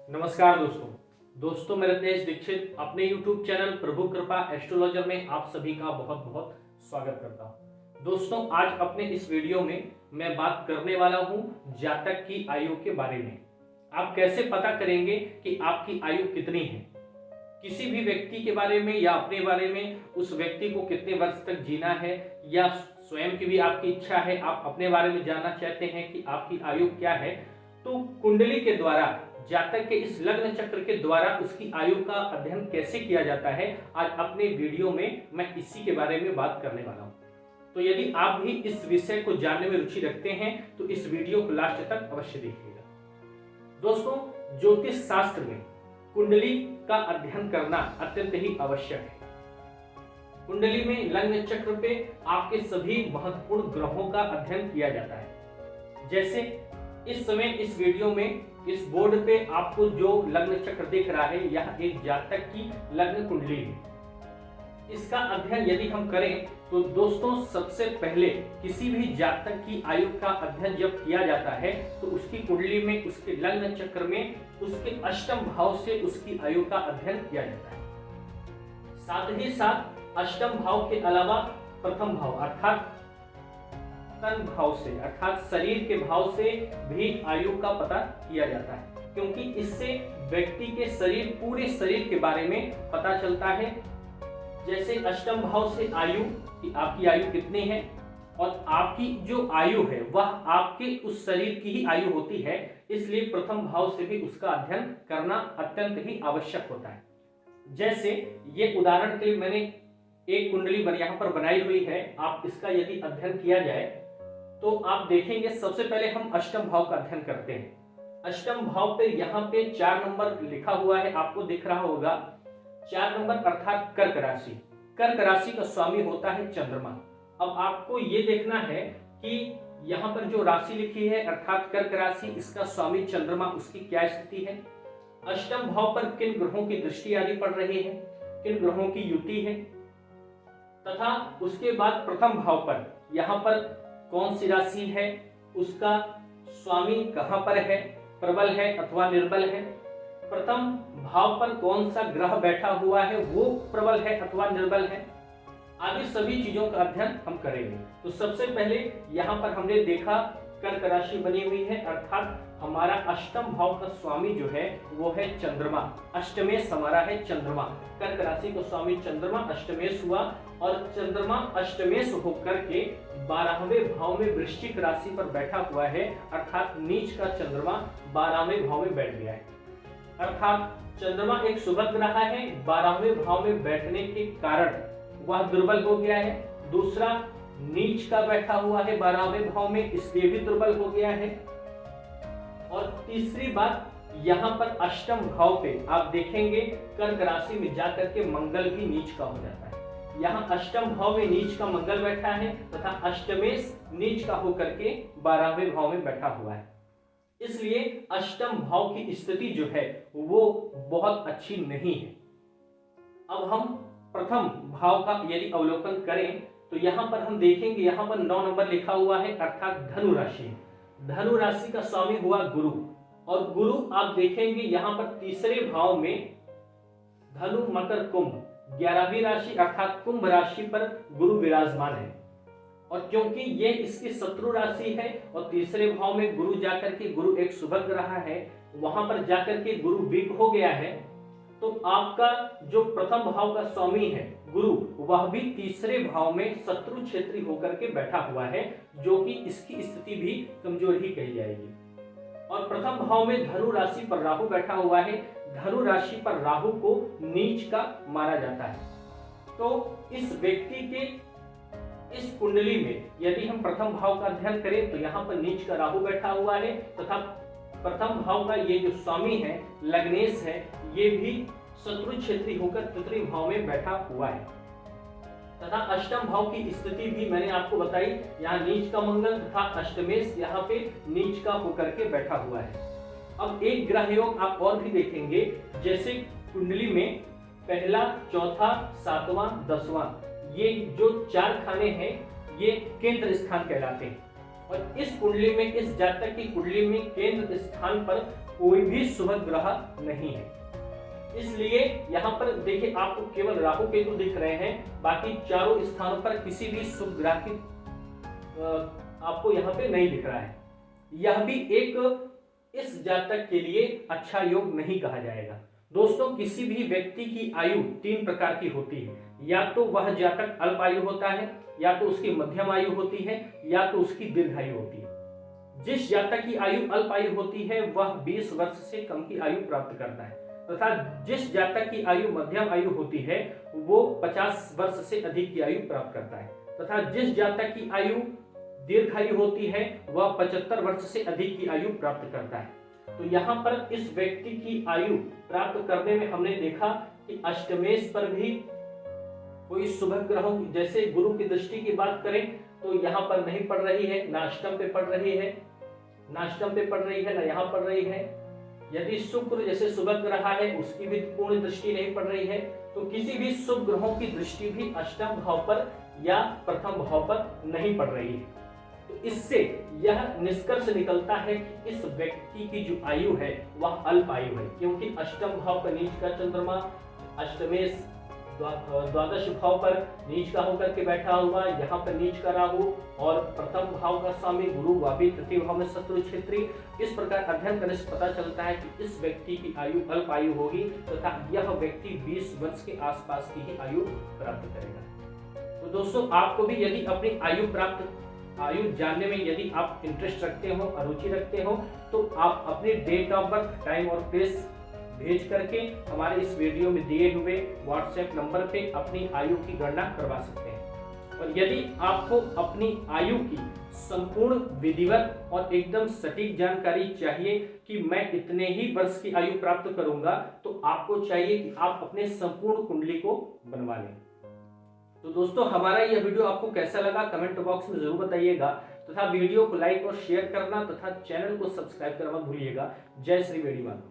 नमस्कार दोस्तों मैं रत्नेश दीक्षित अपने YouTube चैनल प्रभु कृपा एस्ट्रोलॉजर में आप सभी का बहुत बहुत स्वागत करता हूं। दोस्तों आज अपने इस वीडियो में मैं बात करने वाला हूं जातक की आयु के बारे में। आप कैसे पता करेंगे कि आपकी आयु कितनी है। किसी भी व्यक्ति के बारे में या अपने बारे में, उस व्यक्ति को कितने वर्ष तक जीना है या स्वयं की भी आपकी इच्छा है, आप अपने बारे में जानना चाहते हैं कि आपकी आयु क्या है, तो कुंडली के द्वारा, जातक के इस लग्न चक्र के द्वारा उसकी आयु का अध्ययन कैसे किया जाता है, आज अपने वीडियो में मैं इसी के बारे में बात करने वाला हूं। तो यदि आप भी इस विषय को जानने में रुचि रखते हैं तो इस वीडियो को लास्ट तक अवश्य देखिएगा। दोस्तों, ज्योतिष शास्त्र में कुंडली का अध्ययन करना अत्यंत ही आवश्यक है। कुंडली में लग्न चक्र पे आपके सभी महत्वपूर्ण ग्रहों का अध्ययन किया जाता है। जैसे इस समय इस वीडियो में इस बोर्ड पे आपको जो लग्न चक्र दिख रहा है, यह एक जातक की लग्न कुंडली है। इसका अध्ययन यदि हम करें तो दोस्तों, सबसे पहले किसी भी जातक की आयु का अध्ययन जब किया जाता है तो उसकी कुंडली में, उसके लग्न चक्र में, उसके अष्टम भाव से उसकी आयु का अध्ययन किया जाता है। साथ ही साथ अष्टम भाव के अलावा प्रथम भाव अर्थात तन भाव से, अर्थात शरीर के भाव से भी आयु का पता किया जाता है, क्योंकि इससे व्यक्ति के शरीर, पूरे शरीर के बारे में पता चलता है। जैसे अष्टम भाव से आयु, कि आपकी आयु कितनी है, और आपकी जो आयु है वह आपके उस शरीर की ही आयु होती है, इसलिए प्रथम भाव से भी उसका अध्ययन करना अत्यंत ही आवश्यक होता है। जैसे ये उदाहरण के लिए मैंने एक कुंडली यहाँ पर बनाई हुई है। आप इसका यदि अध्ययन किया जाए तो आप देखेंगे, सबसे पहले हम अष्टम भाव का अध्ययन करते हैं। अष्टम भाव पे यहाँ पे 4 नंबर लिखा हुआ है, आपको दिख रहा होगा। 4 नंबर अर्थात कर्क राशि। कर्क राशि का स्वामी होता है चंद्रमा। अब आपको ये देखना है कि यहाँ पर जो राशि लिखी है अर्थात कर्क राशि, इसका स्वामी चंद्रमा, उसकी क्या स्थिति है। अष्टम भाव पर किन ग्रहों की दृष्टि आदि पड़ रही है, किन ग्रहों की युति है, तथा उसके बाद प्रथम भाव पर यहाँ पर कौन सी राशि है, उसका स्वामी कहां पर है, प्रबल है अथवा निर्बल है, प्रथम भाव पर कौन सा ग्रह बैठा हुआ है, वो प्रबल है अथवा निर्बल है, आदि सभी चीजों का अध्ययन हम करेंगे। तो सबसे पहले यहाँ पर हमने देखा कर्क राशि बनी हुई है, अर्थात हमारा अष्टम भाव का स्वामी जो है वो है चंद्रमा। अष्टमेश हमारा है चंद्रमा। कर्क राशि का स्वामी चंद्रमा अष्टमेश हुआ, और चंद्रमा अष्टमेश होकर के 12वें भाव में वृश्चिक राशि पर बैठा हुआ है, अर्थात नीच का चंद्रमा 12वें भाव में बैठ गया है। अर्थात चंद्रमा एक शुभ ग्रह है, 12वें भाव में बैठने के कारण वह दुर्बल हो गया है। दूसरा, नीच का बैठा हुआ है 12वें भाव में, इसलिए भी दुर्बल हो गया है। और तीसरी बात, यहाँ पर अष्टम भाव पे आप देखेंगे कर्क राशि में जाकर के मंगल भी नीच का हो जाता है। यहाँ अष्टम भाव में नीच का मंगल बैठा है तथा अष्टमेश नीच का होकर के 12वें भाव में बैठा हुआ है। इसलिए अष्टम भाव की स्थिति जो है वो बहुत अच्छी नहीं है। अब हम प्रथम भाव का यदि अवलोकन करें तो यहाँ पर हम देखेंगे, यहाँ पर 9 नंबर लिखा हुआ है, अर्थात धनु राशि। धनु राशि का स्वामी हुआ गुरु, और गुरु आप देखेंगे यहाँ पर तीसरे भाव में धनु मकर कुंभ 11वीं राशि अर्थात कुंभ राशि पर गुरु विराजमान है। और क्योंकि ये इसकी शत्रु राशि है और तीसरे भाव में गुरु जाकर के, गुरु एक शुभ ग्रह है, वहां पर जाकर के गुरु वीक हो गया है, तो आपका जो प्रथम भाव का स्वामी है गुरु, वह भी तीसरे भाव में शत्रु क्षेत्री होकर के बैठा हुआ है, जो कि इसकी स्थिति भी कमजोर ही कही जाएगी। और प्रथम भाव में धनु राशि पर राहु बैठा हुआ है। धनु राशि पर राहु को नीच का माना जाता है। तो इस व्यक्ति के इस कुंडली में यदि हम प्रथम भाव का अध्ययन करें तो यहाँ पर नीच का राहु बैठा हुआ है, तथा प्रथम भाव का ये जो स्वामी है लग्नेश है, ये भी शत्रु क्षेत्री होकर तृतीय भाव में बैठा हुआ है। तथा अष्टम भाव की स्थिति भी मैंने आपको बताई, यहाँ नीच का मंगल तथा अष्टमेश यहाँ पे नीच का होकर के बैठा हुआ है। अब एक ग्रह योग आप और भी देखेंगे, जैसे कुंडली में पहला, चौथा, 7वां, 10वां, ये जो 4 खाने हैं ये केंद्र स्थान कहलाते हैं। और इस कुंडली में, इस जातक की कुंडली में केंद्र स्थान पर कोई भी शुभ ग्रह नहीं है। इसलिए यहाँ पर देखिए आपको केवल राहु केतु दिख रहे हैं, बाकी चारों स्थानों पर किसी भी शुभ ग्रह की आपको यहाँ पे नहीं दिख रहा है। यह भी एक इस जातक के लिए अच्छा योग नहीं कहा जाएगा। दोस्तों, किसी भी व्यक्ति की आयु 3 प्रकार की होती है। या तो वह जातक अल्प आयु होता है, या तो उसकी मध्यम आयु होती है, या तो उसकी दीर्घ आयु होती है। जिस जातक की आयु अल्प आयु होती है वह 20 वर्ष से कम की आयु प्राप्त करता है, तथा जिस जातक की आयु मध्यम आयु होती है वो 50 वर्ष से अधिक की आयु प्राप्त करता है, तथा जिस जातक की आयु दीर्घायु होती है वह 75 वर्ष से अधिक की आयु प्राप्त करता है। तो यहाँ पर इस व्यक्ति की आयु प्राप्त करने में हमने देखा कि अष्टमेश पर भी कोई शुभ ग्रहों जैसे गुरु की दृष्टि की बात करें तो यहाँ पर नहीं पड़ रही है, ना अष्टम पे पड़ रही है, ना अष्टम पे पड़ रही है, ना यहाँ पड़ रही है। यदि शुक्र जैसे शुभ ग्रह है उसकी भी पूर्ण दृष्टि नहीं पड़ रही है, तो किसी भी शुभ ग्रहों की दृष्टि भी अष्टम भाव पर या प्रथम भाव पर नहीं पड़ रही है। तो इससे यह निष्कर्ष निकलता है कि इस व्यक्ति की जो आयु है वह अल्प आयु है, क्योंकि अष्टम भाव पर नीच का चंद्रमा, अष्टमेश द्वादश भाव पर नीच का होकर के बैठा हुआ, यहाँ पर नीच का राहु, और प्रथम भाव का स्वामी गुरु वह भी तृतीय भाव में शत्रु क्षेत्री। इस प्रकार अध्ययन करने से पता चलता है कि इस व्यक्ति की आयु अल्प आयु होगी, तथा यह व्यक्ति 20 वर्ष के आसपास की ही आयु प्राप्त करेगा। तो दोस्तों, आपको भी यदि अपनी आयु जानने में यदि आप इंटरेस्ट रखते हो, रुचि रखते हो, तो आप अपने डेट ऑफ बर्थ, टाइम और प्लेस भेज करके हमारे इस वीडियो में दिए हुए व्हाट्सएप नंबर पे अपनी आयु की गणना करवा सकते हैं। और यदि आपको अपनी आयु की संपूर्ण विधिवत और एकदम सटीक जानकारी चाहिए कि मैं इतने ही वर्ष की आयु प्राप्त करूंगा, तो आपको चाहिए कि आप अपने संपूर्ण कुंडली को बनवा लें। तो दोस्तों, हमारा यह वीडियो आपको कैसा लगा कमेंट बॉक्स में जरूर बताइएगा, तथा वीडियो को लाइक और शेयर करना तथा चैनल को सब्सक्राइब करना मत भूलिएगा। जय श्री वेणीमान।